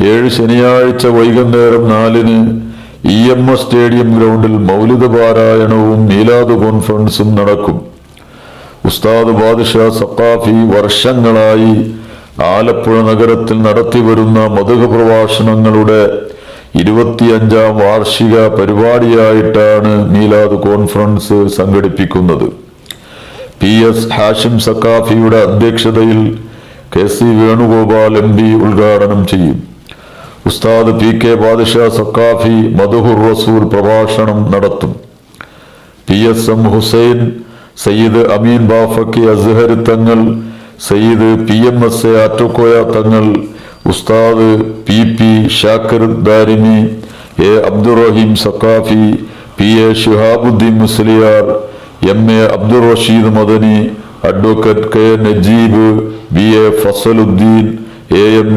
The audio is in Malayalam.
7 ശനിയാഴ്ച വൈകുന്നേരം 4-ന് EMS സ്റ്റേഡിയം ഗ്രൗണ്ടിൽ മൗലിദ് പാരായണവും മീലാദ് കോൺഫറൻസും നടക്കും. ഉസ്താദ് ബാദ്ഷാ സഖാഫി വർഷങ്ങളായി ആലപ്പുഴ നഗരത്തിൽ നടത്തിവരുന്ന മദ്ഹ് പ്രഭാഷണങ്ങളുടെ 25ാം വാർഷിക പരിപാടിയായിട്ടാണ് മീലാദ് കോൺഫറൻസ് സംഘടിപ്പിക്കുന്നത്. PS ഹാഷിം സഖാഫിയുടെ അധ്യക്ഷതയിൽ KC വേണുഗോപാൽ MP ഉദ്ഘാടനം ചെയ്യും. ഉസ്താദ് PK ബാദ്ഷാ സഖാഫി മദ്ഹുർ റസൂൽ പ്രഭാഷണം നടത്തും. PSM Hussain, Sayyid Ameen Bafaqi Azhari Thangal, Sayyid PMSA Attakoya Thangal, Ustad PP Shakir Darimi, A Abdurahim Saqafi, PA Shihabuddin Musliyar, MA Abdur Rasheed Madani, advocate K Najeeb, BA Fazaluddin, AM